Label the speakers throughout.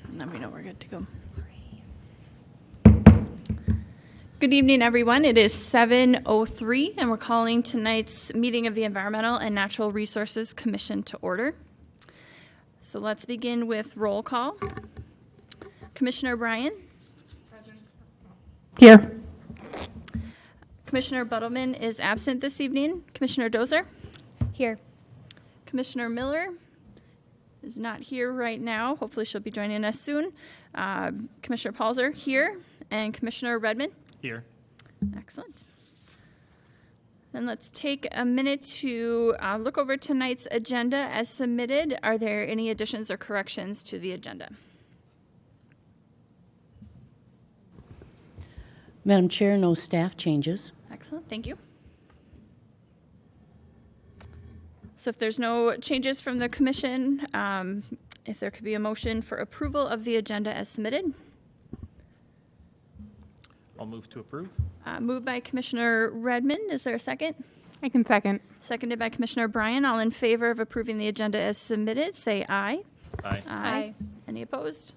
Speaker 1: And then we know we're good to go. Good evening, everyone. It is 7:03, and we're calling tonight's meeting of the Environmental and Natural Resources Commission to order. So let's begin with roll call. Commissioner Bryan?
Speaker 2: Here.
Speaker 1: Commissioner Buttleman is absent this evening. Commissioner Dozer?
Speaker 3: Here.
Speaker 1: Commissioner Miller is not here right now. Hopefully she'll be joining us soon. Commissioner Palzer here, and Commissioner Redmond?
Speaker 4: Here.
Speaker 1: Excellent. Then let's take a minute to look over tonight's agenda as submitted. Are there any additions or corrections to the agenda?
Speaker 2: Madam Chair, no staff changes.
Speaker 1: Excellent, thank you. So if there's no changes from the commission, if there could be a motion for approval of the agenda as submitted.
Speaker 4: I'll move to approve.
Speaker 1: Moved by Commissioner Redmond. Is there a second?
Speaker 3: I can second.
Speaker 1: Seconded by Commissioner Bryan. All in favor of approving the agenda as submitted, say aye.
Speaker 4: Aye.
Speaker 1: Aye. Any opposed?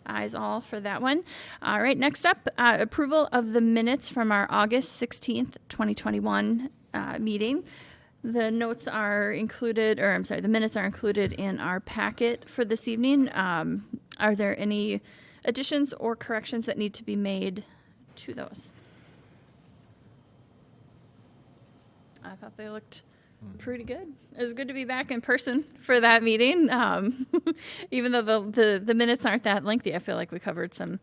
Speaker 1: Ayes all for that one. All right, next up, approval of the minutes from our August 16th, 2021 meeting. The notes are included, or I'm sorry, the minutes are included in our packet for this evening. Are there any additions or corrections that need to be made to those? I thought they looked pretty good. It was good to be back in person for that meeting. Even though the minutes aren't that lengthy, I feel like we covered some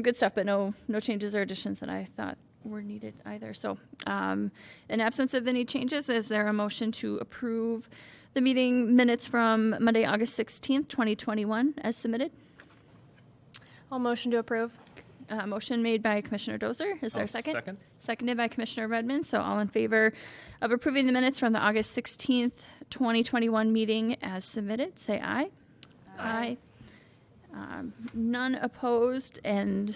Speaker 1: good stuff, but no changes or additions that I thought were needed either. So in absence of any changes, is there a motion to approve the meeting minutes from Monday, August 16th, 2021 as submitted?
Speaker 3: I'll motion to approve.
Speaker 1: Motion made by Commissioner Dozer. Is there a second?
Speaker 4: Second.
Speaker 1: Seconded by Commissioner Redmond. So all in favor of approving the minutes from the August 16th, 2021 meeting as submitted, say aye. Aye. None opposed and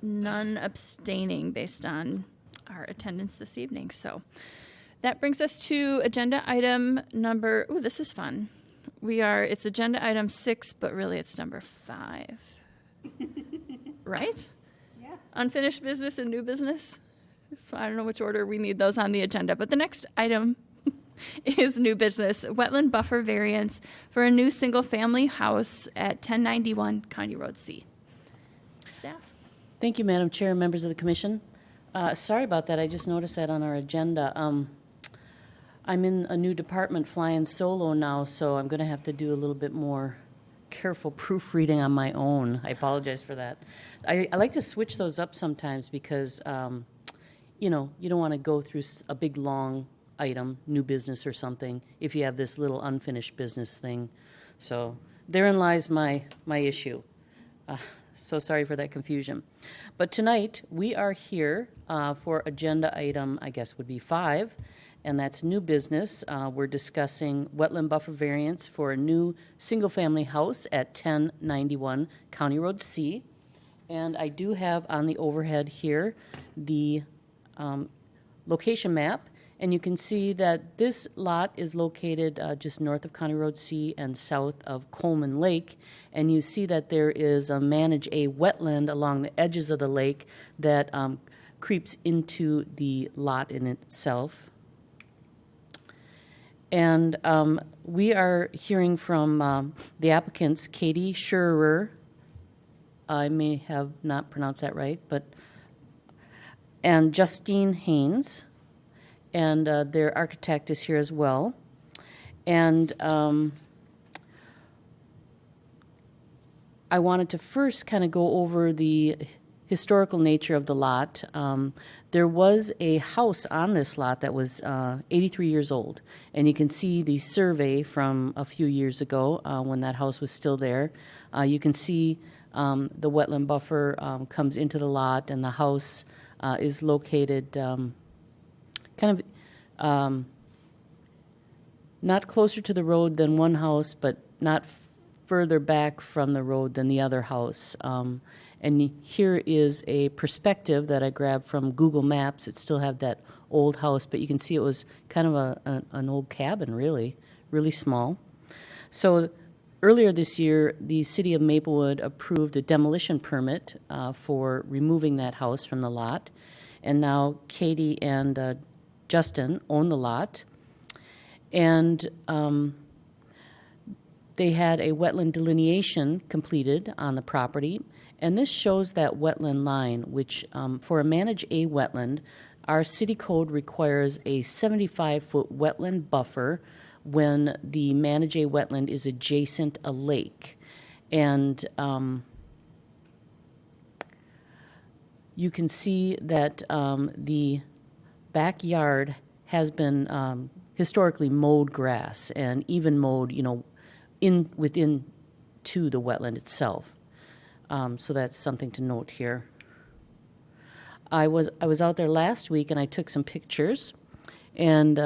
Speaker 1: none abstaining based on our attendance this evening. So that brings us to agenda item number, ooh, this is fun. It's agenda item 6, but really it's number 5. Right?
Speaker 3: Yeah.
Speaker 1: Unfinished business and new business. So I don't know which order we need those on the agenda, but the next item is new business, wetland buffer variance for a new single-family house at 1091 County Road C. Staff.
Speaker 2: Thank you, Madam Chair, members of the Commission. Sorry about that. I just noticed that on our agenda. I'm in a new department flying solo now, so I'm going to have to do a little bit more careful proofreading on my own. I apologize for that. I like to switch those up sometimes because, you don't want to go through a big, long item, new business or something, if you have this little unfinished business thing. So therein lies my issue. So sorry for that confusion. But tonight, we are here for agenda item, I guess would be 5, and that's new business. We're discussing wetland buffer variance for a new single-family house at 1091 County Road C. And I do have on the overhead here the location map, and you can see that this lot is located just north of County Road C and south of Coleman Lake, and you see that there is a wetland along the edges of the lake that creeps into the lot in itself. And we are hearing from the applicants, Katie Scherer, I may have not pronounced that right, and Justine Haynes, and their architect is here as well. And I wanted to first kind of go over the historical nature of the lot. There was a house on this lot that was 83 years old, and you can see the survey from a few years ago when that house was still there. You can see the wetland buffer comes into the lot, and the house is located kind of not closer to the road than one house, but not further back from the road than the other house. And here is a perspective that I grabbed from Google Maps. It still had that old house, but you can see it was kind of an old cabin, really small. So Earlier this year, the city of Maplewood approved a demolition permit for removing that house from the lot. And now Katie and Justin own the lot. And they had a wetland delineation completed on the property. And this shows that wetland line, which for a Manage A wetland, our city code requires a 75-foot wetland buffer when the Manage A wetland is adjacent a lake. And you can see that the backyard has been historically mowed grass and even mowed, within to the wetland itself. So that's something to note here. I was out there last week and I took some pictures, and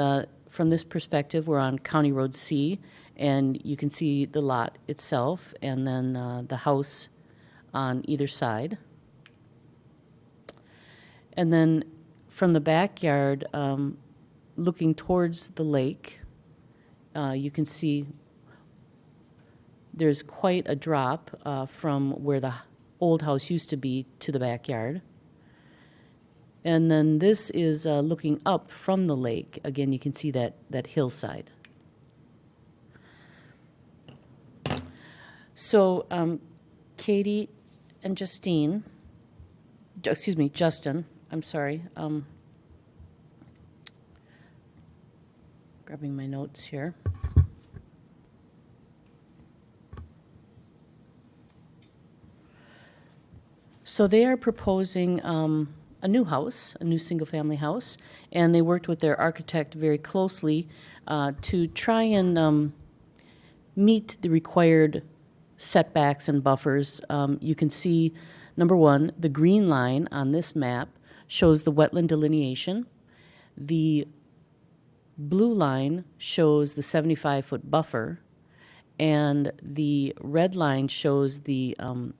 Speaker 2: from this perspective, we're on County Road C, and you can see the lot itself and then the house on either side. And then from the backyard, looking towards the lake, you can see there's quite a drop from where the old house used to be to the backyard. And then this is looking up from the lake. Again, you can see that hillside. So Katie and Justin, I'm sorry. Grabbing my notes here. So they are proposing a new house, a new single-family house, and they worked with their architect very closely to try and meet the required setbacks and buffers. You can see, number one, the green line on this map shows the wetland delineation. The blue line shows the 75-foot buffer, and the red line shows the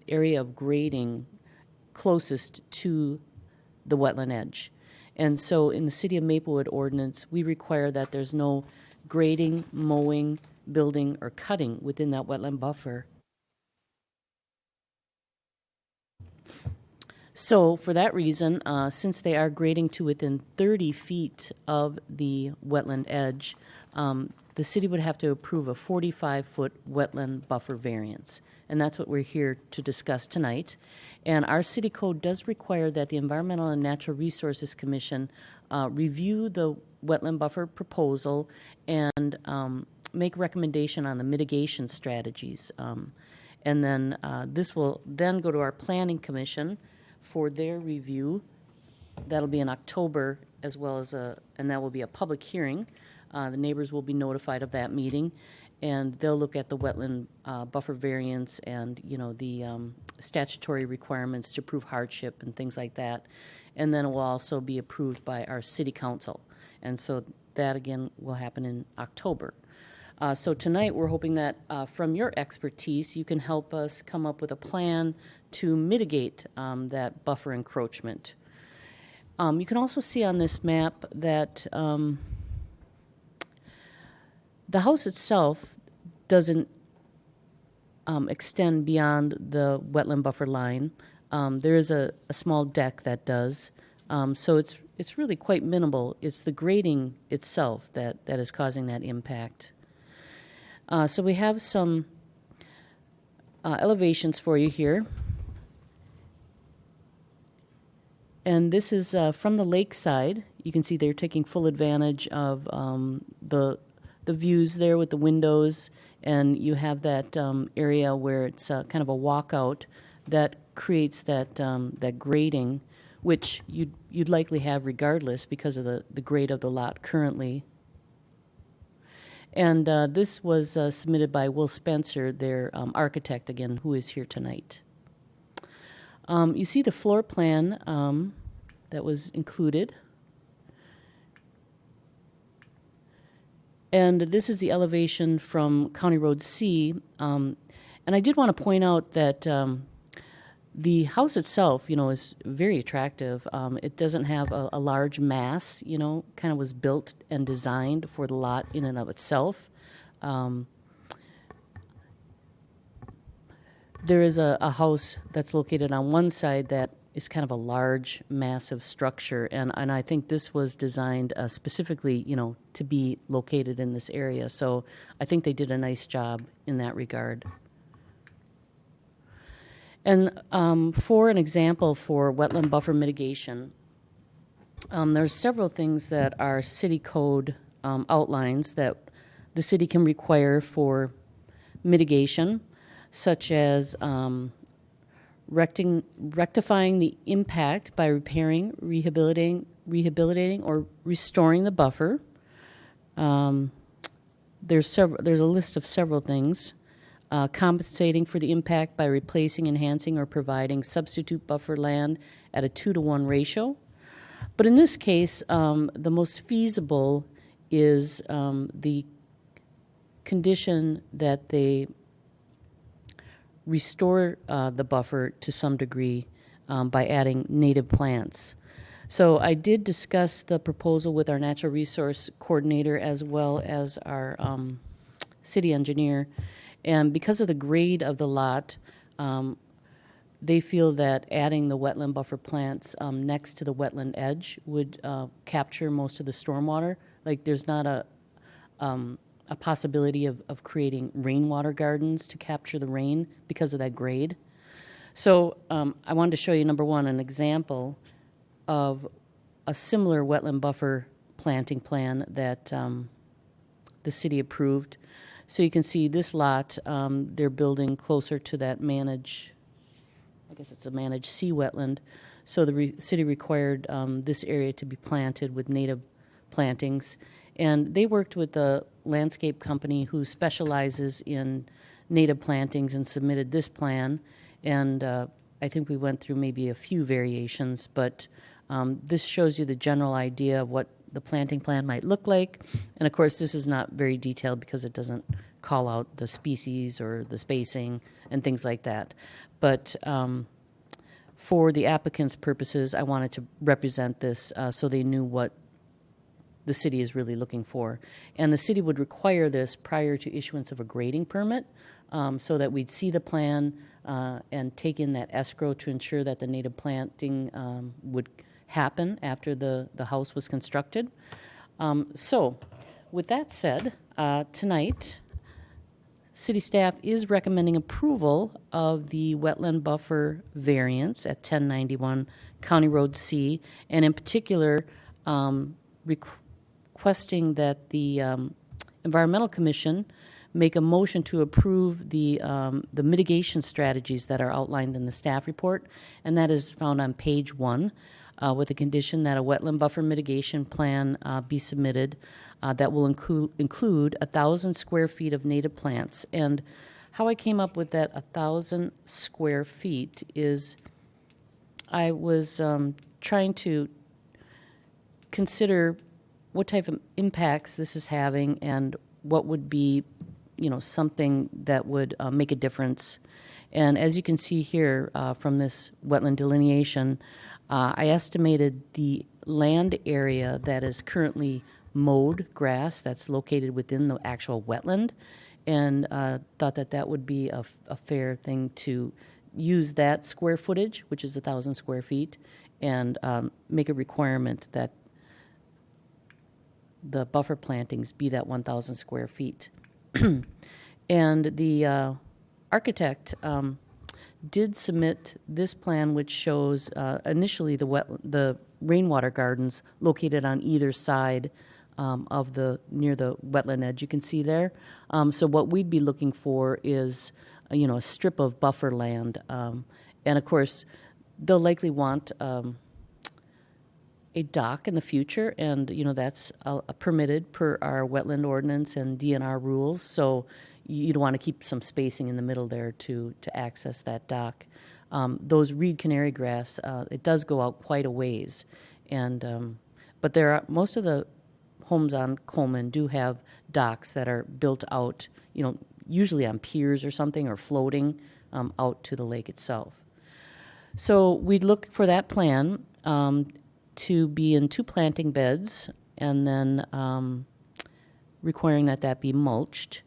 Speaker 2: area of grading closest to the wetland edge. And so in the City of Maplewood ordinance, we require that there's no grading, mowing, building, or cutting within that wetland buffer. So for that reason, since they are grading to within 30 feet of the wetland edge, the city would have to approve a 45-foot wetland buffer variance. And that's what we're here to discuss tonight. And our city code does require that the Environmental and Natural Resources Commission review the wetland buffer proposal and make recommendation on the mitigation strategies. And then this will then go to our Planning Commission for their review. That'll be in October, as well as and that will be a public hearing. The neighbors will be notified of that meeting, and they'll look at the wetland buffer variance and the statutory requirements to prove hardship and things like that. And then it will also be approved by our city council. And so that again will happen in October. So tonight we're hoping that from your expertise you can help us come up with a plan to mitigate that buffer encroachment. You can also see on this map that the house itself doesn't extend beyond the wetland buffer line. There is a small deck that does, so it's really quite minimal. It's the grading itself that is causing that impact. So we have some elevations for you here. And this is from the lakeside. You can see they're taking full advantage of the views there with the windows, and you have that area where it's kind of a walkout that creates that that grading, which you'd likely have regardless because of the grade of the lot currently. And this was submitted by Will Spencer, their architect, again, who is here tonight. You see the floor plan that was included. And this is the elevation from County Road C. And I did want to point out that the house itself, is very attractive. It doesn't have a large mass, kind of was built and designed for the lot in and of itself. there is a house that's located on one side that is kind of a large, massive structure, and I think this was designed specifically, to be located in this area. So I think they did a nice job in that regard. And for an example for wetland buffer mitigation, there's several things that our city code outlines that the city can require for mitigation, such as rectifying the impact by repairing, rehabilitating, or restoring the buffer. There's a list of several things. Compensating for the impact by replacing, enhancing, or providing substitute buffer land at a 2-to-1 ratio. But in this case, the most feasible is the condition that they restore the buffer to some degree by adding native plants. So I did discuss the proposal with our natural resource coordinator as well as our city engineer. And because of the grade of the lot, they feel that adding the wetland buffer plants next to the wetland edge would capture most of the stormwater. Like there's not a possibility of creating rainwater gardens to capture the rain because of that grade. So I wanted to show you, number one, an example of a similar wetland buffer planting plan that the city approved. So you can see this lot, they're building closer to that I guess it's a managed sea wetland. So the city required this area to be planted with native plantings. And they worked with the landscape company who specializes in native plantings and submitted this plan. And I think we went through maybe a few variations, but this shows you the general idea of what the planting plan might look like. And of course, this is not very detailed because it doesn't call out the species or the spacing and things like that. But for the applicant's purposes, I wanted to represent this so they knew what the city is really looking for. And the city would require this prior to issuance of a grading permit so that we'd see the plan and take in that escrow to ensure that the native planting would happen after the house was constructed. So with that said, tonight, city staff is recommending approval of the wetland buffer variance at 1091 County Road C, and in particular, requesting that the Environmental Commission make a motion to approve the mitigation strategies that are outlined in the staff report, and that is found on page 1, with a condition that a wetland buffer mitigation plan be submitted that will include 1,000 square feet of native plants. And how I came up with that 1,000 square feet is I was trying to consider what type of impacts this is having and what would be, something that would make a difference. And as you can see here from this wetland delineation, I estimated the land area that is currently mowed grass that's located within the actual wetland, and thought that would be a fair thing to use that square footage, which is 1,000 square feet, and make a requirement that the buffer plantings be that 1,000 square feet. And the architect did submit this plan, which shows initially the rainwater gardens located on either side of near the wetland edge. You can see there. So what we'd be looking for is a strip of buffer land, and of course they'll likely want a dock in the future, and that's permitted per our wetland ordinance and DNR rules. So you'd want to keep some spacing in the middle there to access that dock. Those reed canary grass, it does go out quite a ways, and but most of the homes on Coleman do have docks that are built out, usually on piers or something, or floating out to the lake itself. So we'd look for that plan to be in 2 planting beds, and then requiring that be mulched.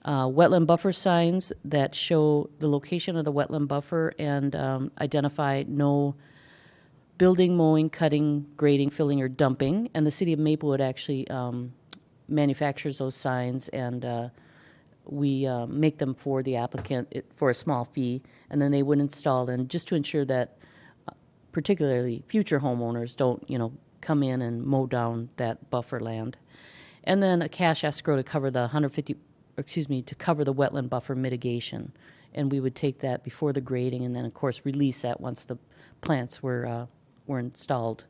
Speaker 2: wetland buffer signs that show the location of the wetland buffer and identify no building, mowing, cutting, grading, filling, or dumping. And the city of Maplewood actually manufactures those signs, and we make them for the applicant for a small fee, and then they would install them just to ensure that particularly future homeowners don't, come in and mow down that buffer land. And then a cash escrow to cover the to cover the wetland buffer mitigation. And we would take that before the grading and then, of course, release that once the plants were installed.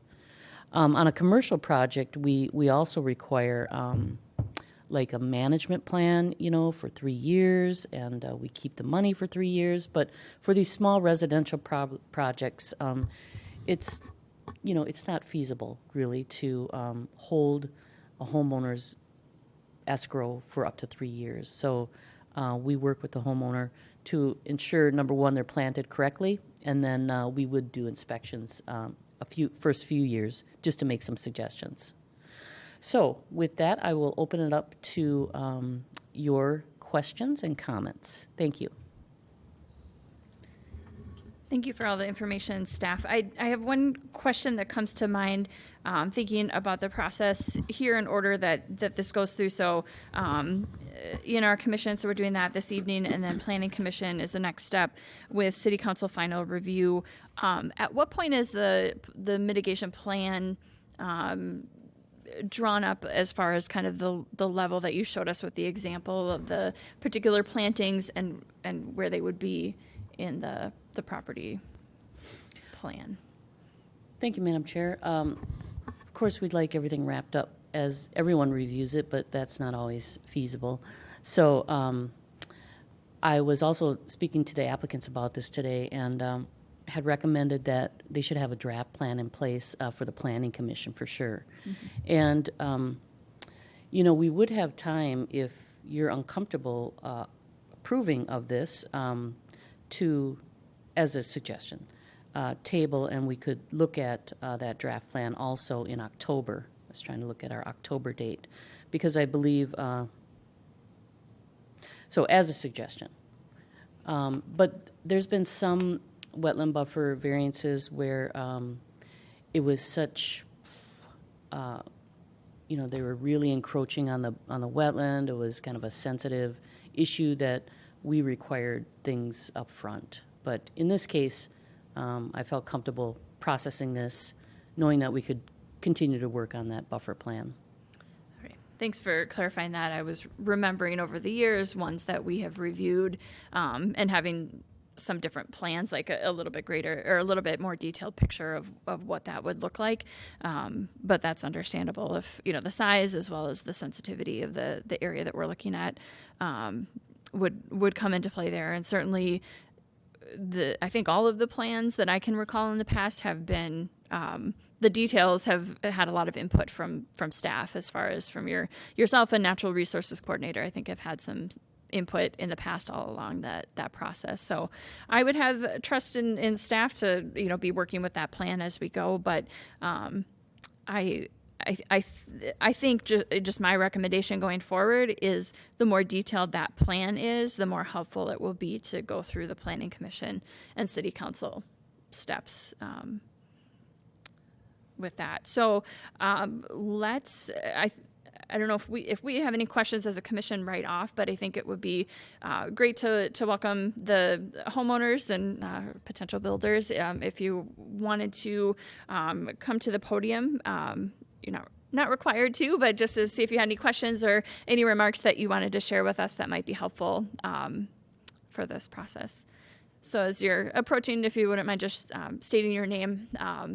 Speaker 2: On a commercial project, we also require like a management plan, for 3 years, and we keep the money for 3 years. But for these small residential projects, it's not feasible really to hold a homeowner's escrow for up to 3 years. So we work with the homeowner to ensure, number one, they're planted correctly, and then we would do inspections first few years just to make some suggestions. So with that, I will open it up to your questions and comments. Thank you.
Speaker 1: Thank you for all the information, staff. I have one question that comes to mind thinking about the process here in order that this goes through. So in our commission, so we're doing that this evening, and then Planning Commission is the next step with City Council final review. At what point is the mitigation plan drawn up as far as kind of the level that you showed us with the example of the particular plantings and where they would be in the property plan?
Speaker 2: Thank you, Madam Chair. Of course, we'd like everything wrapped up as everyone reviews it, but that's not always feasible. So I was also speaking to the applicants about this today and had recommended that they should have a draft plan in place for the Planning Commission for sure. Mm-hmm. And, we would have time, if you're uncomfortable approving of this, to, as a suggestion, table, and we could look at that draft plan also in October. I was trying to look at our October date, because I believe, so as a suggestion. But there's been some wetland buffer variances where it was such, they were really encroaching on the wetland. It was kind of a sensitive issue that we required things up front. But in this case, I felt comfortable processing this, knowing that we could continue to work on that buffer plan.
Speaker 1: All right. Thanks for clarifying that. I was remembering over the years ones that we have reviewed and having some different plans, like a little bit greater or a little bit more detailed picture of what that would look like. But that's understandable if, the size as well as the sensitivity of the area that we're looking at would come into play there. And certainly I think all of the plans that I can recall in the past have been, the details have had a lot of input from staff, as far as from yourself and Natural Resources Coordinator. I think I've had some input in the past all along that process. So I would have trust in staff to, be working with that plan as we go. But I think just my recommendation going forward is the more detailed that plan is, the more helpful it will be to go through the Planning Commission and City Council steps with that. So I don't know if we have any questions as a commission right off, but I think it would be great to welcome the homeowners and potential builders. If you wanted to come to the podium, not required to, but just to see if you had any questions or any remarks that you wanted to share with us that might be helpful for this process. So as you're approaching, if you wouldn't mind just stating your name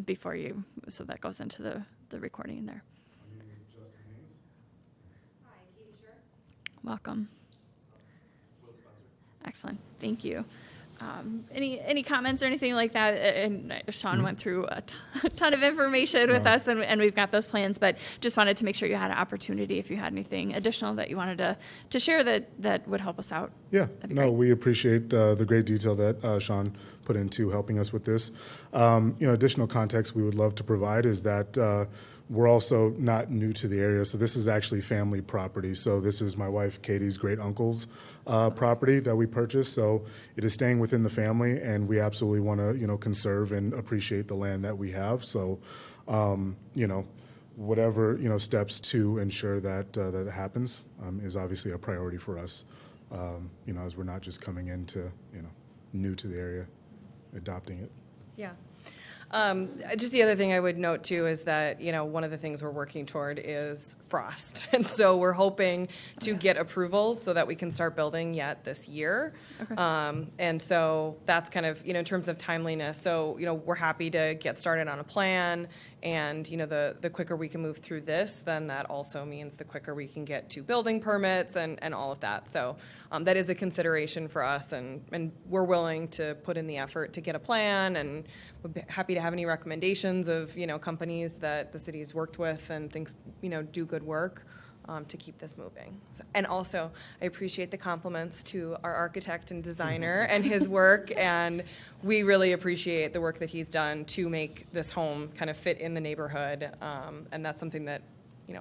Speaker 1: before you, so that goes into the recording there.
Speaker 4: My name is Justin Haynes.
Speaker 3: Hi, Katie Scher.
Speaker 1: Welcome.
Speaker 4: Will Spencer.
Speaker 1: Excellent. Thank you. Any comments or anything like that? And Sean went through a ton of information with us, and we've got those plans, but just wanted to make sure you had an opportunity if you had anything additional that you wanted to share that would help us out.
Speaker 4: Yeah,
Speaker 1: great.
Speaker 4: we appreciate the great detail that Sean put into helping us with this. Additional context we would love to provide is that we're also not new to the area, so this is actually family property. So this is my wife Katie's great uncle's property that we purchased. So it is staying within the family, and we absolutely want to, conserve and appreciate the land that we have. So, whatever steps to ensure that that happens is obviously a priority for us. As we're not just coming into new to the area, adopting it.
Speaker 3: Yeah. Just the other thing I would note too is that, one of the things we're working toward is frost. And so we're hoping to get approvals so that we can start building yet this year.
Speaker 1: Okay.
Speaker 3: And so that's kind of, in terms of timeliness. So, we're happy to get started on a plan, and, the quicker we can move through this, then that also means the quicker we can get to building permits and all of that. So that is a consideration for us, and we're willing to put in the effort to get a plan, and we'd be happy to have any recommendations of, companies that the city's worked with and thinks, do good work to keep this moving. So, and also, I appreciate the compliments to our architect and designer and his work, and we really appreciate the work that he's done to make this home kind of fit in the neighborhood, and that's something that,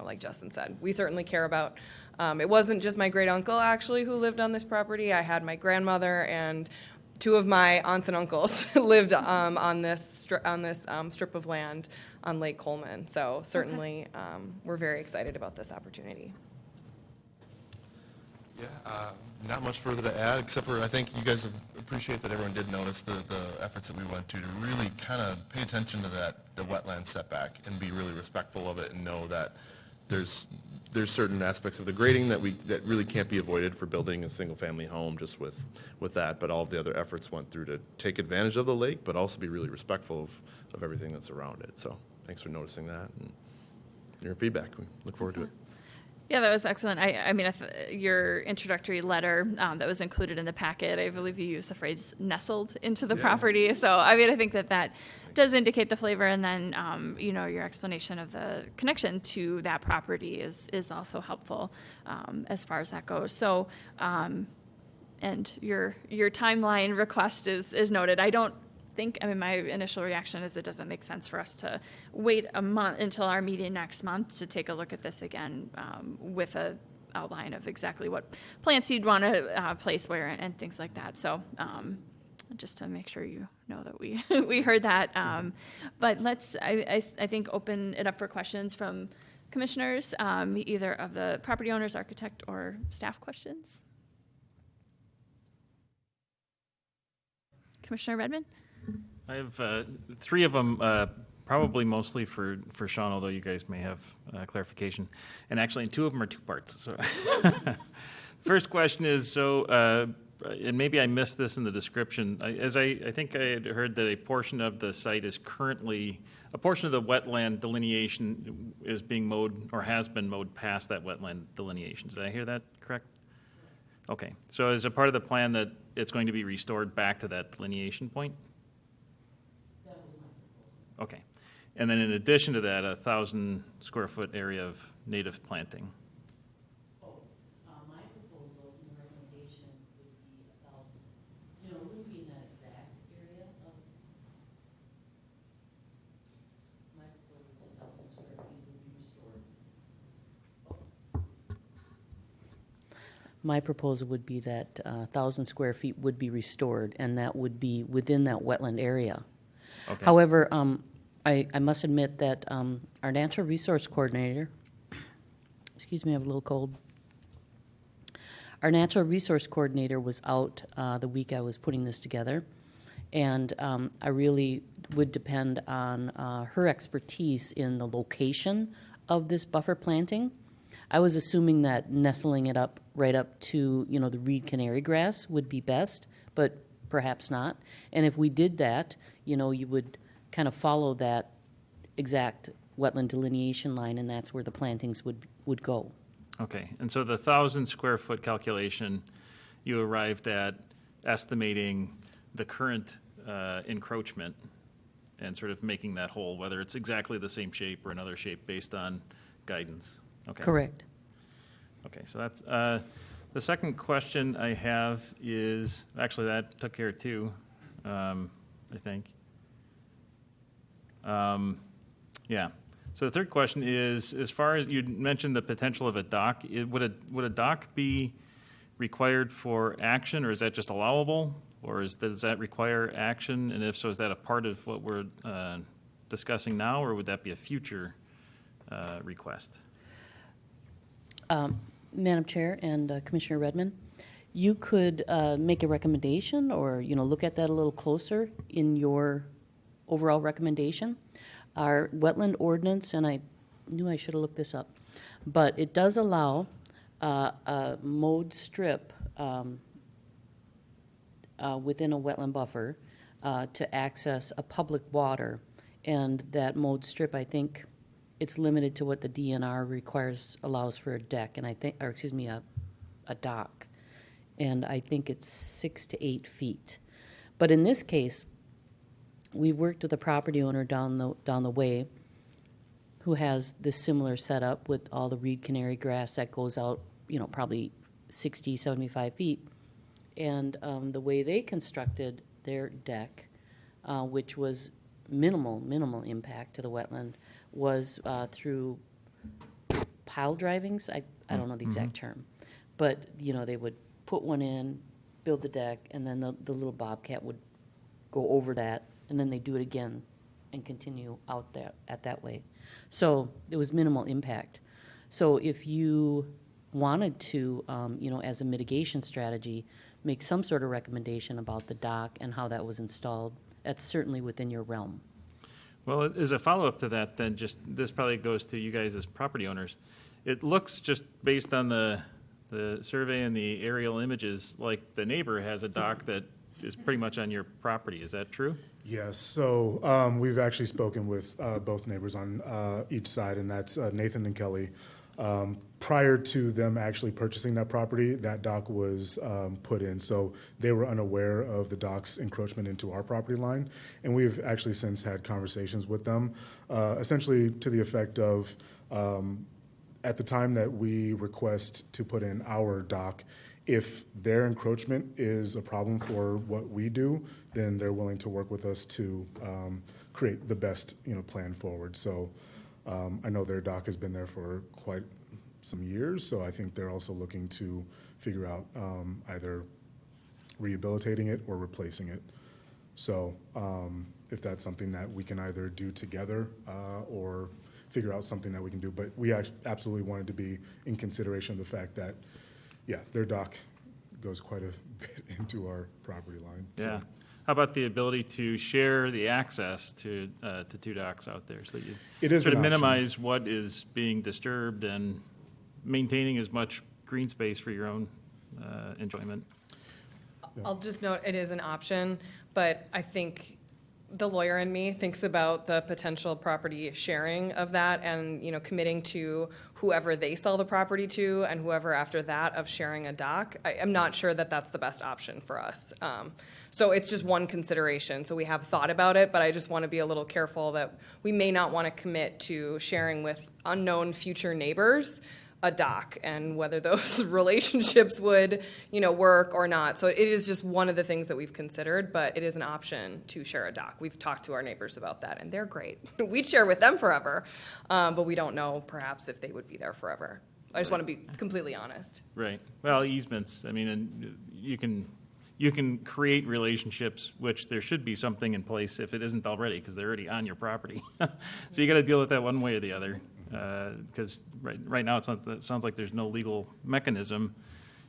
Speaker 3: like Justin said, we certainly care about. It wasn't just my great uncle, actually, who lived on this property. I had my grandmother and two of my aunts and uncles lived on this strip of land on Lake Coleman. So certainly, we're very excited about this opportunity.
Speaker 5: Yeah, not much further to add, except for I think you guys appreciate that everyone did notice the efforts that we went to really kind of pay attention to the wetland setback and be really respectful of it, and know that there's certain aspects of the grading that really can't be avoided for building a single-family home just with that, but all of the other efforts went through to take advantage of the lake, but also be really respectful of everything that's around it. So thanks for noticing that and your feedback. We look forward to it.
Speaker 1: Yeah, that was excellent. I mean, your introductory letter that was included in the packet, I believe you used the phrase nestled into the property. So, I mean, I think that does indicate the flavor. And then, your explanation of the connection to that property is also helpful as far as that goes. So, and your timeline request is noted. My initial reaction is it doesn't make sense for us to wait a month until our meeting next month to take a look at this again with a outline of exactly what plants you'd want to place where and things like that. So just to make sure you know that we heard that. But let's, I think, open it up for questions from commissioners, either of the property owners, architect, or staff questions. Commissioner Redmond?
Speaker 6: I have three of them, probably mostly for Sean, although you guys may have clarification. And actually, two of them are two parts. So, first question is, and maybe I missed this in the description, I think I had heard that a portion of the site is currently, a portion of the wetland delineation is being mowed or has been mowed past that wetland delineation. Did I hear that correct? Okay. So is a part of the plan that it's going to be restored back to that delineation point? Okay. And then in addition to that, 1,000 square foot area of native planting.
Speaker 2: My proposal and recommendation would be 1,000. It wouldn't be in that exact area of. My proposal is 1,000 square feet would be restored. My proposal would be that 1,000 square feet would be restored, and that would be within that wetland area.
Speaker 6: Okay.
Speaker 2: However, I must admit that our natural resource coordinator, excuse me, I have a little cold. Our natural resource coordinator was out the week I was putting this together, and I really would depend on her expertise in the location of this buffer planting. I was assuming that nestling it up right up to, the reed canary grass would be best, but perhaps not. And if we did that, you would kind of follow that exact wetland delineation line, and that's where the plantings would go.
Speaker 6: Okay, and so the 1,000 square foot calculation, you arrived at estimating the current encroachment and sort of making that whole, whether it's exactly the same shape or another shape based on guidance. Okay.
Speaker 2: Correct.
Speaker 6: Okay, so that's, the second question I have is, actually that took care of two, I think. Yeah, So the third question is, as far as you mentioned the potential of a dock, would a dock be required for action, or is that just allowable? Or does that require action? And if so, is that a part of what we're discussing now, or would that be a future request?
Speaker 2: Madam Chair and Commissioner Redmond, you could make a recommendation or, look at that a little closer in your overall recommendation. Our wetland ordinance, and I knew I should have looked this up, but it does allow a mowed strip within a wetland buffer to access a public water. And that mowed strip, I think, it's limited to what the DNR allows for a deck, and a dock. And I think it's 6 to 8 feet. But in this case, we worked with a property owner down the way who has this similar setup with all the reed canary grass that goes out, probably 60, 75 feet. And the way they constructed their deck, which was minimal impact to the wetland, was through pile drivings. I don't know the exact term, but they would put one in, build the deck, and then the little bobcat would go over that, and then they do it again and continue out there that way. So it was minimal impact. So if you wanted to, as a mitigation strategy, make some sort of recommendation about the dock and how that was installed, that's certainly within your realm.
Speaker 6: Well, as a follow-up to that, then this probably goes to you guys as property owners. It looks, just based on the survey and the aerial images, like the neighbor has a dock that is pretty much on your property. Is that true?
Speaker 4: Yes, so we've actually spoken with both neighbors on each side, and that's Nathan and Kelly. Prior to them actually purchasing that property, that dock was put in, so they were unaware of the dock's encroachment into our property line, and we've actually since had conversations with them, essentially to the effect of, at the time that we request to put in our dock, if their encroachment is a problem for what we do, then they're willing to work with us to create the best plan forward. So I know their dock has been there for quite some years, so I think they're also looking to figure out either rehabilitating it or replacing it. So if that's something that we can either do together or figure out something that we can do, but we absolutely wanted to be in consideration of the fact that, yeah, their dock goes quite a bit into our property line.
Speaker 6: Yeah.
Speaker 4: So.
Speaker 6: How about the ability to share the access to two docks out there, so that
Speaker 4: It
Speaker 6: you
Speaker 4: is
Speaker 6: sort of
Speaker 4: an option.
Speaker 6: minimize what is being disturbed and maintaining as much green space for your own enjoyment?
Speaker 3: I'll just note, it is an option, but I think the lawyer in me thinks about the potential property sharing of that and, committing to whoever they sell the property to and whoever after that of sharing a dock. I'm not sure that that's the best option for us. So it's just one consideration. So we have thought about it, but I just want to be a little careful that we may not want to commit to sharing with unknown future neighbors a dock and whether those relationships would, work or not. So it is just one of the things that we've considered, but it is an option to share a dock. We've talked to our neighbors about that, and they're great. We'd share with them forever, but we don't know perhaps if they would be there forever. I just want to be completely honest.
Speaker 6: Right. Well, easements, I mean, and you can create relationships, which there should be something in place if it isn't already, because they're already on your property. So you got to deal with that one way or the other. Because right now it sounds like there's no legal mechanism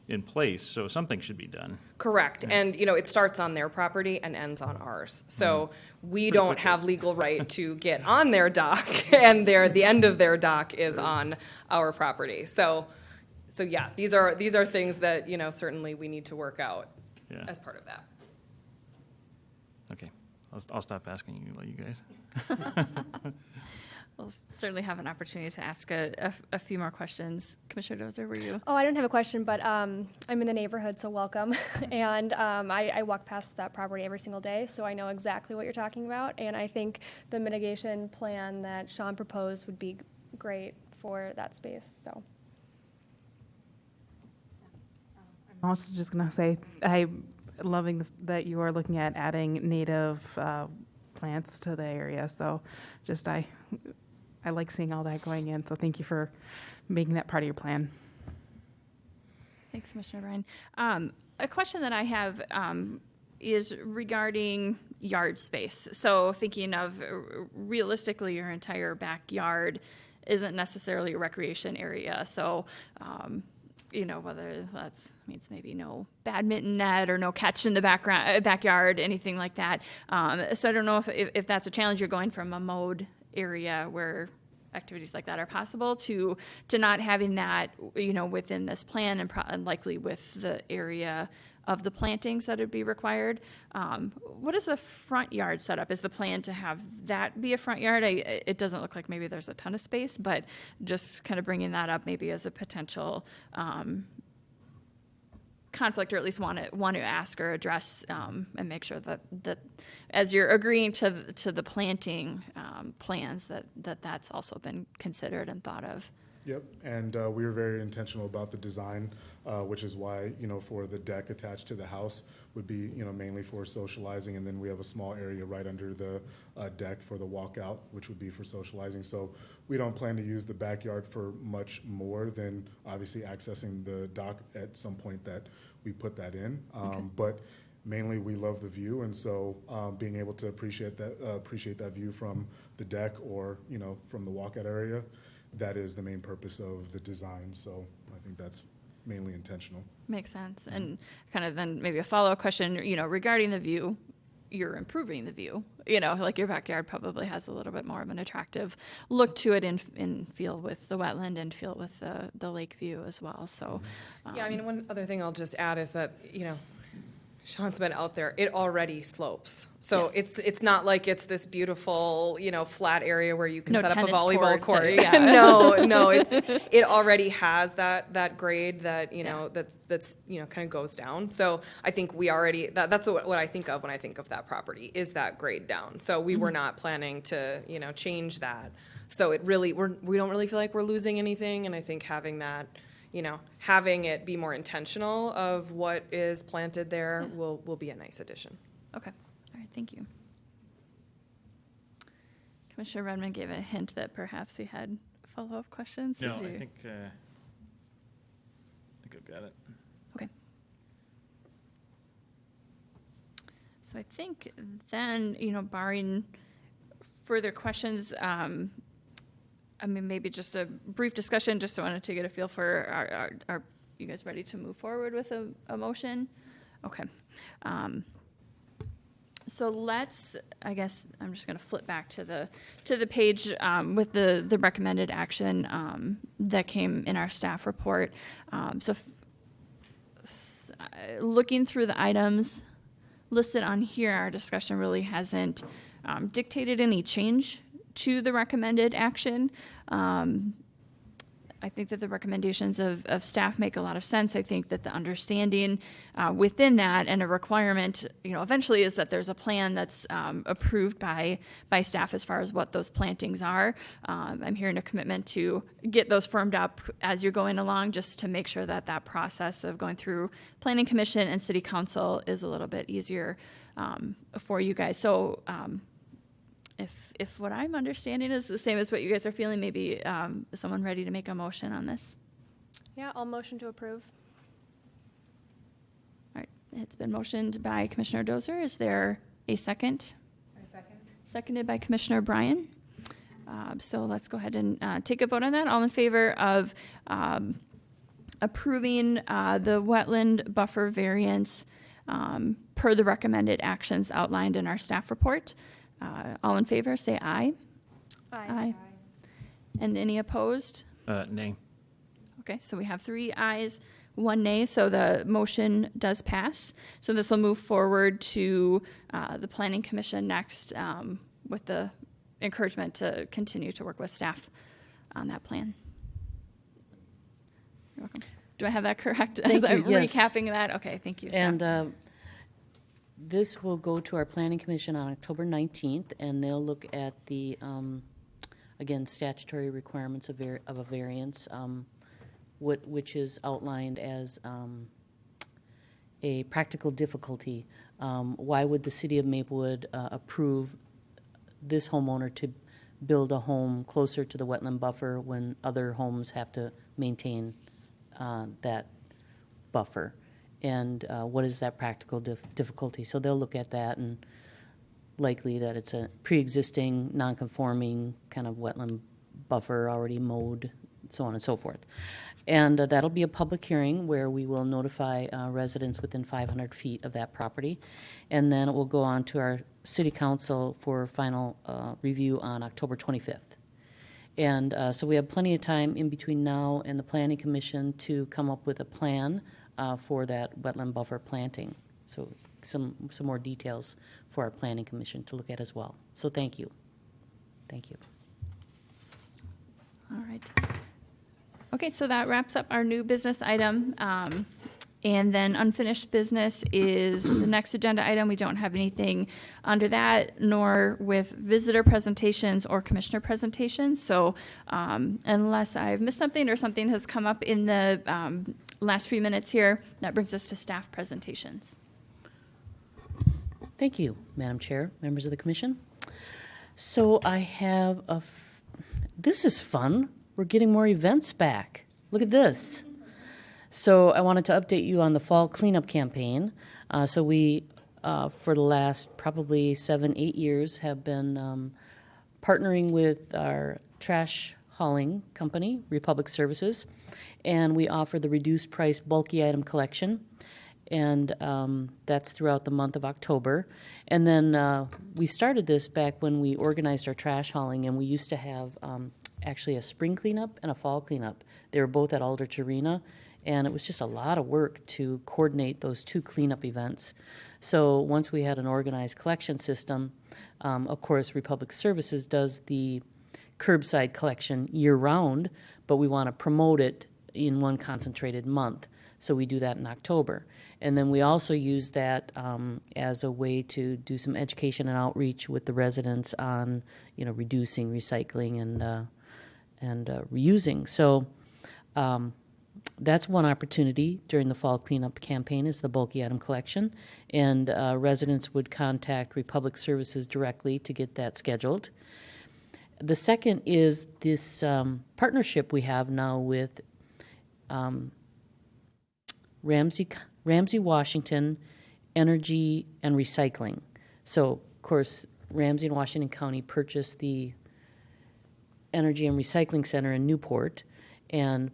Speaker 6: in place, so something should be done.
Speaker 3: Correct.
Speaker 6: Right.
Speaker 3: And, it starts on their property and ends on ours. So we don't
Speaker 6: quickly.
Speaker 3: have legal right to get on their dock, and the end of their dock is on our property. So yeah, these are things that, certainly we need to work out as part of that.
Speaker 6: Okay, I'll stop asking you, let you guys.
Speaker 1: We'll certainly have an opportunity to ask a few more questions. Commissioner Dozer, were you?
Speaker 7: Oh, I don't have a question, but I'm in the neighborhood, so welcome. And I walk past that property every single day, so I know exactly what you're talking about. And I think the mitigation plan that Sean proposed would be great for that space. So.
Speaker 8: I'm also just going to say, I'm loving that you are looking at adding native plants to the area. So just I like seeing all that going in, so thank you for making that part of your plan.
Speaker 1: Thanks, Commissioner Bryan. A question that I have is regarding yard space. So thinking of realistically, your entire backyard isn't necessarily a recreation area. So, whether that means maybe no badminton net or no catch in the backyard, anything like that. So I don't know if that's a challenge. You're going from a mowed area where activities like that are possible to not having that, within this plan and likely with the area of the plantings that would be required. What is the front yard setup? Is the plan to have that be a front yard? It doesn't look like maybe there's a ton of space, but just kind of bringing that up maybe as a potential conflict, or at least want to ask or address and make sure that as you're agreeing to the planting plans that's also been considered and thought of.
Speaker 4: Yep, and we were very intentional about the design, which is why, for the deck attached to the house would be, mainly for socializing, and then we have a small area right under the deck for the walkout, which would be for socializing. So we don't plan to use the backyard for much more than obviously accessing the dock at some point that we put that in. But mainly we love the view, and so being able to appreciate that view from the deck or, from the walkout area, that is the main purpose of the design. So I think that's mainly intentional.
Speaker 1: Makes sense. And kind of then maybe a follow-up question, regarding the view, you're improving the view, like your backyard probably has a little bit more of an attractive look to it in feel with the wetland and feel with the lake view as well. So,
Speaker 3: Yeah, one other thing I'll just add is that, Sean's been out there, it already slopes. So
Speaker 1: Yes.
Speaker 3: it's not like it's this beautiful, flat area where you can
Speaker 1: No
Speaker 3: set up a
Speaker 1: tennis
Speaker 3: volleyball
Speaker 1: court
Speaker 3: court.
Speaker 1: there, yeah.
Speaker 3: No, it already has that grade that, that's kind of goes down. So I think we already, that's what I think of when I think of that property, is that grade down. So we were not planning to, change that. So it really, we don't really feel like we're losing anything, and I think having that, having it be more intentional of what is planted there will be a nice addition.
Speaker 1: okay. All right. Thank you. Commissioner Redmond gave a hint that perhaps he had follow-up questions.
Speaker 6: No,
Speaker 1: Did you-
Speaker 6: I think I've got it.
Speaker 1: Okay. So I think then, barring further questions, maybe just a brief discussion, just wanted to get a feel for, are you guys ready to move forward with a motion? Okay. So let's, I guess, I'm just going to flip back to the page with the recommended action that came in our staff report. Looking through the items listed on here, our discussion really hasn't dictated any change to the recommended action. I think that the recommendations of staff make a lot of sense. I think that the understanding within that and a requirement, eventually is that there's a plan that's approved by staff as far as what those plantings are. I'm hearing a commitment to get those firmed up as you're going along, just to make sure that that process of going through Planning Commission and City Council is a little bit easier for you guys. So if what I'm understanding is the same as what you guys are feeling, maybe is someone ready to make a motion on this?
Speaker 7: Yeah, I'll motion to approve.
Speaker 1: All right, it's been motioned by Commissioner Dozer. Is there a second?
Speaker 8: A second.
Speaker 1: Seconded by Commissioner Bryan. So let's go ahead and take a vote on that. All in favor of approving the wetland buffer variance per the recommended actions outlined in our staff report? All in favor, say aye.
Speaker 7: Aye.
Speaker 1: And any opposed?
Speaker 6: Nay.
Speaker 1: Okay, so we have 3 ayes, 1 nay, so the motion does pass. So this will move forward to the Planning Commission next with the encouragement to continue to work with staff on that plan. You're welcome. Do I have that correct?
Speaker 2: Thank
Speaker 1: As I'm
Speaker 2: you, yes.
Speaker 1: recapping that? Okay, thank you, staff.
Speaker 2: And this will go to our Planning Commission on October 19th, and they'll look at the, again, statutory requirements of a variance, which is outlined as a practical difficulty. Why would the city of Maplewood approve this homeowner to build a home closer to the wetland buffer when other homes have to maintain that buffer. And what is that practical difficulty? So they'll look at that, and likely that it's a pre-existing, non-conforming kind of wetland buffer already mowed, so on and so forth. And that'll be a public hearing where we will notify residents within 500 feet of that property. And then it will go on to our city council for final review on October 25th. And so we have plenty of time in between now and the planning commission to come up with a plan for that wetland buffer planting. So some more details for our planning commission to look at as well. So thank you. Thank you.
Speaker 1: All right. Okay, so that wraps up our new business item. And then unfinished business is the next agenda item. We don't have anything under that, nor with visitor presentations or commissioner presentations. So unless I've missed something or something has come up in the last few minutes here, that brings us to staff presentations.
Speaker 2: Thank you, Madam Chair, members of the commission. So I have this is fun. We're getting more events back. Look at this. So I wanted to update you on the fall cleanup campaign. So we, for the last probably 7-8 years, have been partnering with our trash hauling company, Republic Services, and we offer the reduced price bulky item collection. And that's throughout the month of October. And then we started this back when we organized our trash hauling, and we used to have actually a spring cleanup and a fall cleanup. They were both at Aldrich Arena, and it was just a lot of work to coordinate those two cleanup events. So once we had an organized collection system, of course, Republic Services does the curbside collection year-round, but we want to promote it in one concentrated month. So we do that in October. And then we also use that as a way to do some education and outreach with the residents on, reducing, recycling, and reusing. So that's one opportunity during the fall cleanup campaign is the bulky item collection. And residents would contact Republic Services directly to get that scheduled. The second is this partnership we have now with Ramsey Washington Energy and Recycling. So, of course, Ramsey and Washington County purchased the Energy and Recycling Center in Newport, and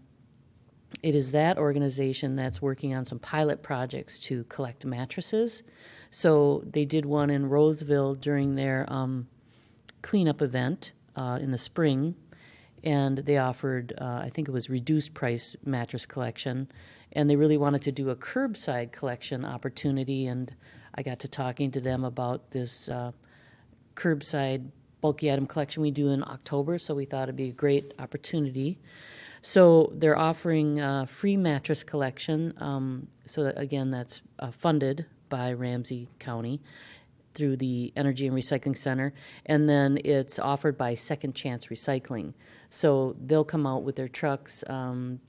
Speaker 2: it is that organization that's working on some pilot projects to collect mattresses. So they did one in Roseville during their cleanup event in the spring, and they offered, I think it was reduced price mattress collection, and they really wanted to do a curbside collection opportunity, and I got to talking to them about this curbside bulky item collection we do in October, so we thought it'd be a great opportunity. So they're offering free mattress collection, so that, again, that's funded by Ramsey County through the Energy and Recycling Center, and then it's offered by Second Chance Recycling. So they'll come out with their trucks,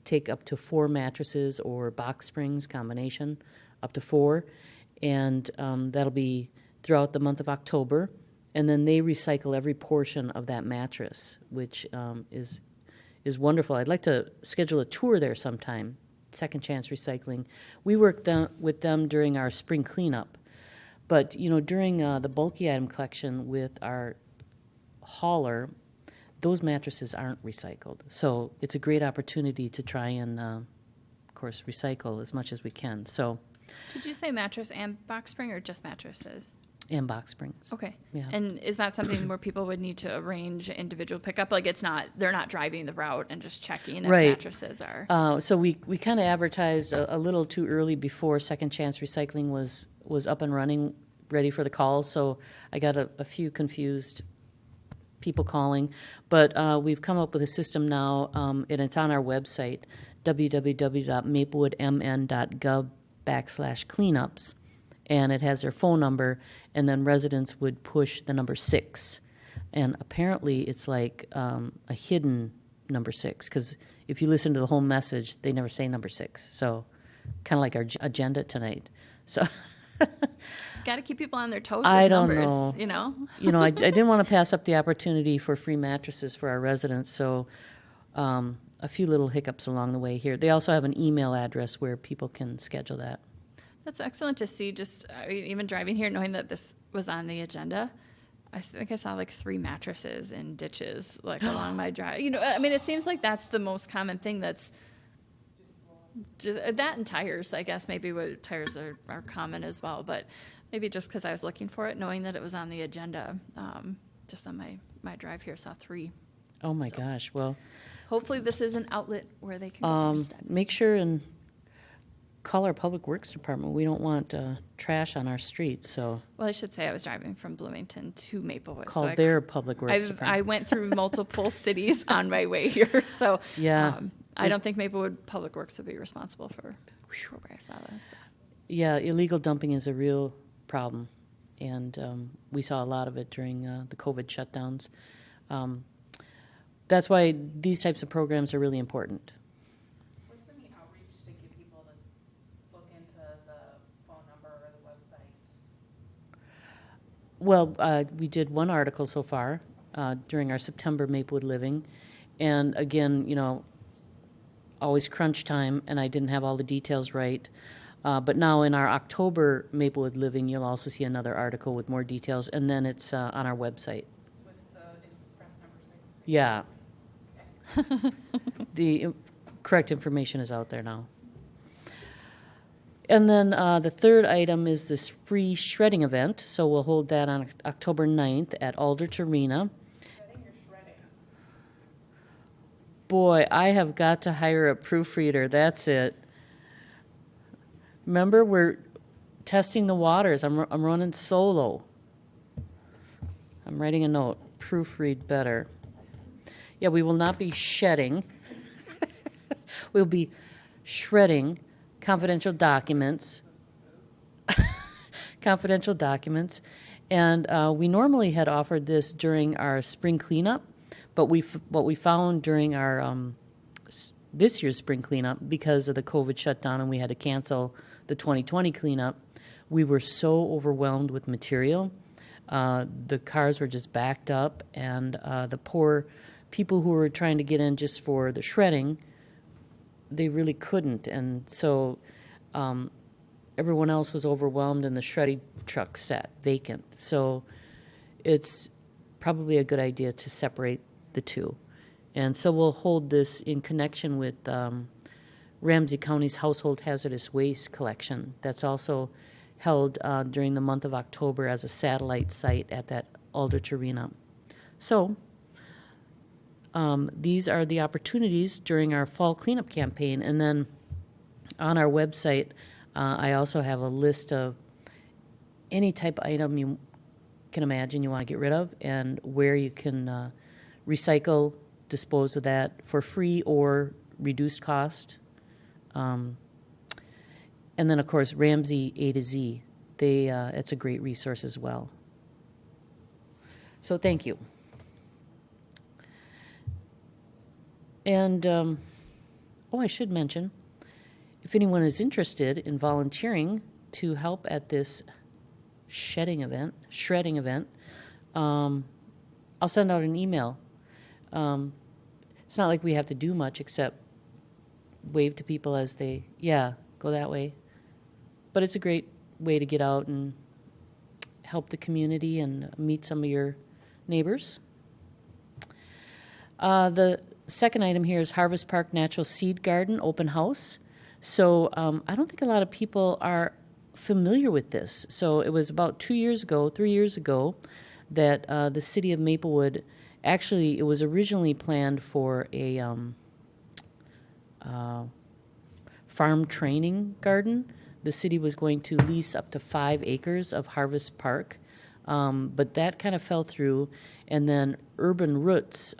Speaker 2: take up to 4 mattresses or box springs combination, up to 4, and that'll be throughout the month of October. And then they recycle every portion of that mattress, which is wonderful. I'd like to schedule a tour there sometime, Second Chance Recycling. We worked with them during our spring cleanup. But, during the bulky item collection with our hauler, those mattresses aren't recycled. So it's a great opportunity to try and, of course, recycle as much as we can. So,
Speaker 1: Did you say mattress and box spring or just mattresses?
Speaker 2: And box springs.
Speaker 1: Okay.
Speaker 2: Yeah.
Speaker 1: And is that something where people would need to arrange individual pickup? Like they're not driving the route and just checking if
Speaker 2: Right.
Speaker 1: mattresses are.
Speaker 2: So we kind of advertised a little too early before Second Chance Recycling was up and running, ready for the calls. So I got a few confused people calling. But we've come up with a system now, and it's on our website, www.maplewoodmn.gov/cleanups. And it has their phone number, and then residents would push the number 6. And apparently it's like a hidden number 6, because if you listen to the whole message, they never say number 6. So kind of like our agenda tonight. So
Speaker 1: Got to keep people on their toes with
Speaker 2: I don't
Speaker 1: numbers,
Speaker 2: know.
Speaker 1: you know?
Speaker 2: I didn't want to pass up the opportunity for free mattresses for our residents, so a few little hiccups along the way here. They also have an email address where people can schedule that.
Speaker 1: That's excellent to see, just even driving here, knowing that this was on the agenda. I think I saw like 3 mattresses in ditches, like along my drive. I mean, it seems like that's the most common thing that's just that and tires, I guess. Maybe what tires are common as well, but maybe just because I was looking for it, knowing that it was on the agenda, just on my drive here, saw 3.
Speaker 2: Oh my gosh, well,
Speaker 1: Hopefully this is an outlet where they can go instead.
Speaker 2: make sure and call our Public Works Department. We don't want trash on our streets, so
Speaker 1: Well, I should say I was driving from Bloomington to Maplewood.
Speaker 2: call
Speaker 1: so
Speaker 2: their Public Works
Speaker 1: I
Speaker 2: Department.
Speaker 1: went through multiple cities on my way here, so
Speaker 2: Yeah.
Speaker 1: I don't think Maplewood Public Works would be responsible for where I saw this.
Speaker 2: Yeah, illegal dumping is a real problem, and we saw a lot of it during the COVID shutdowns. That's why these types of programs are really important.
Speaker 8: What's been the outreach to get people to look into the phone number or the website?
Speaker 2: Well, we did one article so far during our September Maplewood Living, and again, always crunch time, and I didn't have all the details right. But now in our October Maplewood Living, you'll also see another article with more details, and then it's on our website.
Speaker 8: With the press number 6?
Speaker 2: Yeah. The correct information is out there now. And then the third item is this free shredding event. So we'll hold that on October 9th at Aldrich Arena.
Speaker 8: Shredding or shredding?
Speaker 2: Boy, I have got to hire a proofreader. That's it. Remember, we're testing the waters. I'm running solo. I'm writing a note. Proofread better. Yeah, we will not be shedding. We'll be shredding confidential documents. Confidential documents. And we normally had offered this during our spring cleanup, but what we found during our this year's spring cleanup, because of the COVID shutdown and we had to cancel the 2020 cleanup, we were so overwhelmed with material. The cars were just backed up, and the poor people who were trying to get in just for the shredding, they really couldn't. And so everyone else was overwhelmed, and the shredding truck sat vacant. So it's probably a good idea to separate the two. And so we'll hold this in connection with Ramsey County's Household Hazardous Waste Collection. That's also held during the month of October as a satellite site at that Aldrich Arena. So these are the opportunities during our fall cleanup campaign. And then on our website, I also have a list of any type of item you can imagine you want to get rid of and where you can recycle, dispose of that for free or reduced cost. And then, of course, Ramsey A to Z. It's a great resource as well. So thank you. And, I should mention, if anyone is interested in volunteering to help at this shredding event, I'll send out an email. It's not like we have to do much except wave to people as they, go that way. But it's a great way to get out and help the community and meet some of your neighbors. The second item here is Harvest Park Natural Seed Garden Open House. So I don't think a lot of people are familiar with this. So it was about 3 years ago, that the city of Maplewood, actually, it was originally planned for a farm training garden. The city was going to lease up to 5 acres of Harvest Park, but that kind of fell through. And then Urban Roots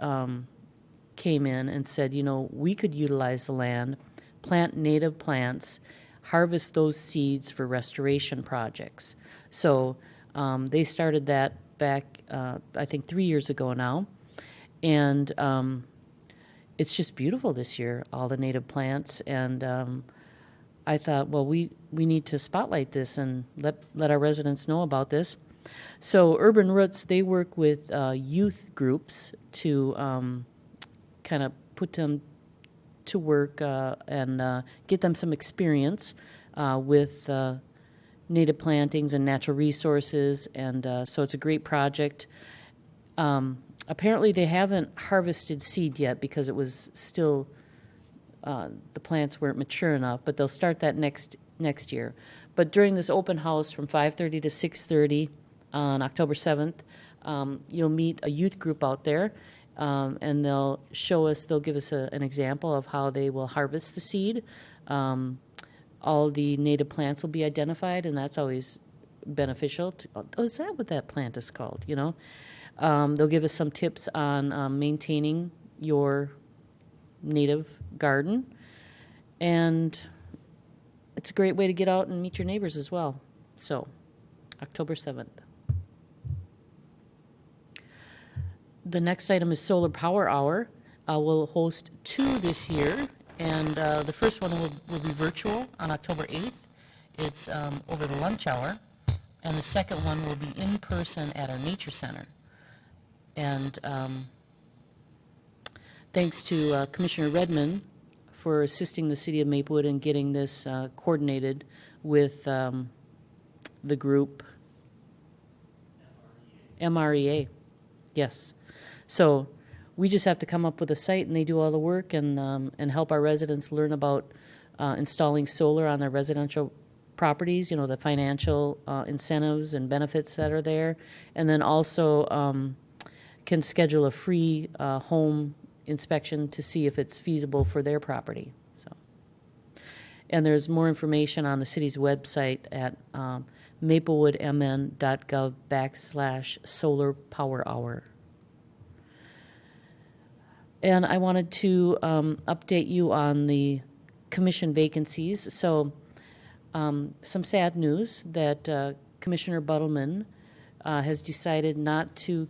Speaker 2: came in and said, we could utilize the land, plant native plants, harvest those seeds for restoration projects. So they started that back, I think, 3 years ago now. And it's just beautiful this year, all the native plants. And I thought, well, we need to spotlight this and let our residents know about this. So Urban Roots, they work with youth groups to kind of put them to work and get them some experience with native plantings and natural resources, and so it's a great project. Apparently they haven't harvested seed yet because it was still, the plants weren't mature enough, but they'll start that next year. But during this open house from 5:30 to 6:30 on October 7th, you'll meet a youth group out there, and they'll give us an example of how they will harvest the seed. All the native plants will be identified, and that's always beneficial. Is that what that plant is called, you know? They'll give us some tips on maintaining your native garden, and it's a great way to get out and meet your neighbors as well. So, October 7th. The next item is Solar Power Hour. We'll host 2 this year, and the first one will be virtual on October 8th. It's over the lunch hour, and the second one will be in person at our nature center. And thanks to Commissioner Redmond for assisting the city of Maplewood in getting this coordinated with the group MREA. Yes. So we just have to come up with a site, and they do all the work and help our residents learn about installing solar on their residential properties, you know, the financial incentives and benefits that are there, and then also can schedule a free home inspection to see if it's feasible for their property. So, and there's more information on the city's website at maplewoodmn.gov/solar power hour. And I wanted to update you on the commission vacancies. So some sad news that Commissioner Buttleman has decided not to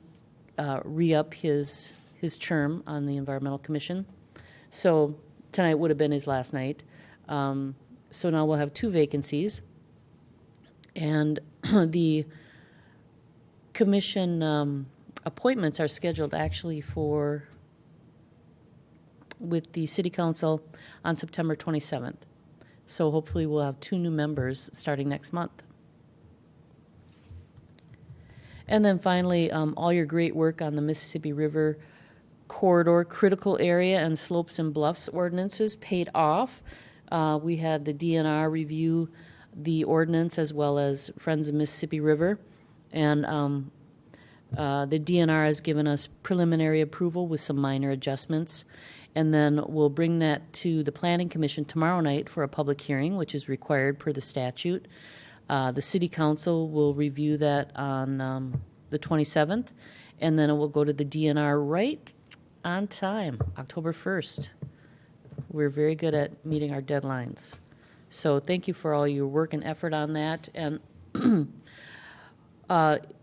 Speaker 2: re-up his term on the Environmental Commission. So tonight would have been his last night. So now we'll have 2 vacancies. And the commission appointments are scheduled actually with the City Council on September 27th. So hopefully we'll have 2 new members starting next month. And then finally, all your great work on the Mississippi River Corridor Critical Area and Slopes and Bluffs ordinances paid off. We had the DNR review the ordinance as well as Friends of Mississippi River. And the DNR has given us preliminary approval with some minor adjustments. And then we'll bring that to the Planning Commission tomorrow night for a public hearing, which is required per the statute. The City Council will review that on the 27th, and then it will go to the DNR right on time, October 1st. We're very good at meeting our deadlines. So thank you for all your work and effort on that. And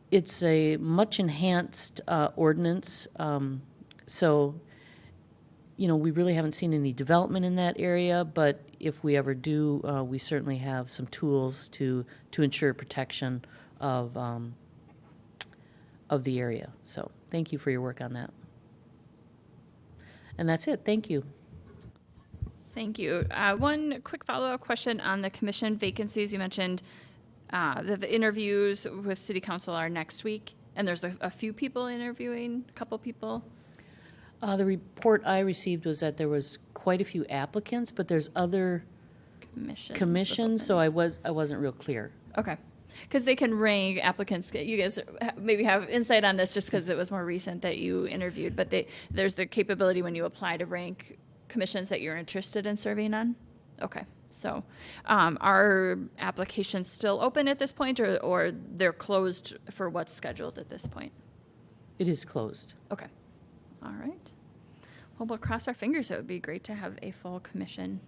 Speaker 2: it's a much enhanced ordinance. So, you know, we really haven't seen any development in that area, but if we ever do, we certainly have some tools to ensure protection of the area. So thank you for your work on that. And that's it. Thank you.
Speaker 1: Thank you. One quick follow-up question on the commission vacancies. You mentioned that the interviews with City Council are next week, and there's a few people interviewing, a couple people.
Speaker 2: The report I received was that there was quite a few applicants, but there's other commissions, so I wasn't real clear.
Speaker 1: Okay. Because they can rank applicants. You guys maybe have insight on this just because it was more recent that you interviewed, but there's the capability when you apply to rank commissions that you're interested in serving on? Okay. So are applications still open at this point, or they're closed for what's scheduled at this point?
Speaker 2: It is closed.
Speaker 1: Okay. All right. Well, we'll cross our fingers. It would be great to have a full commission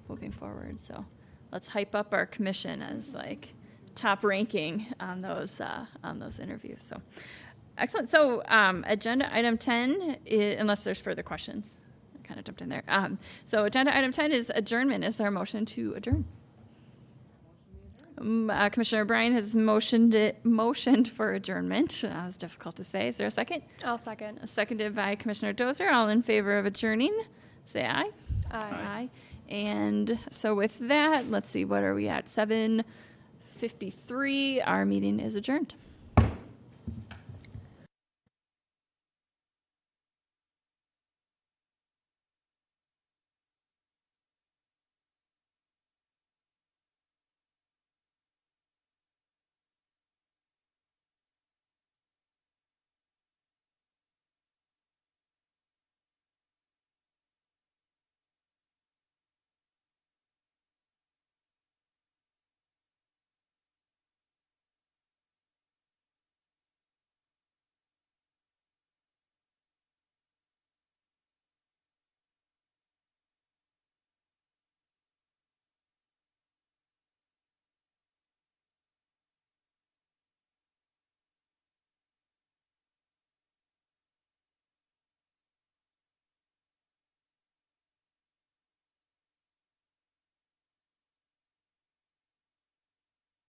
Speaker 1: moving forward. So let's hype up our commission as like top ranking on those interviews. So excellent. So agenda item 10, unless there's further questions. I kind of jumped in there. So agenda item 10 is adjournment. Is there a motion to adjourn? Commissioner O'Brien has motioned for adjournment. That was difficult to say. Is there a second?
Speaker 7: I'll second.
Speaker 1: Seconded by Commissioner Dozer. All in favor of adjourning, say aye.
Speaker 7: Aye.
Speaker 1: And so with that, let's see, what are we at? 7:53. Our meeting is adjourned.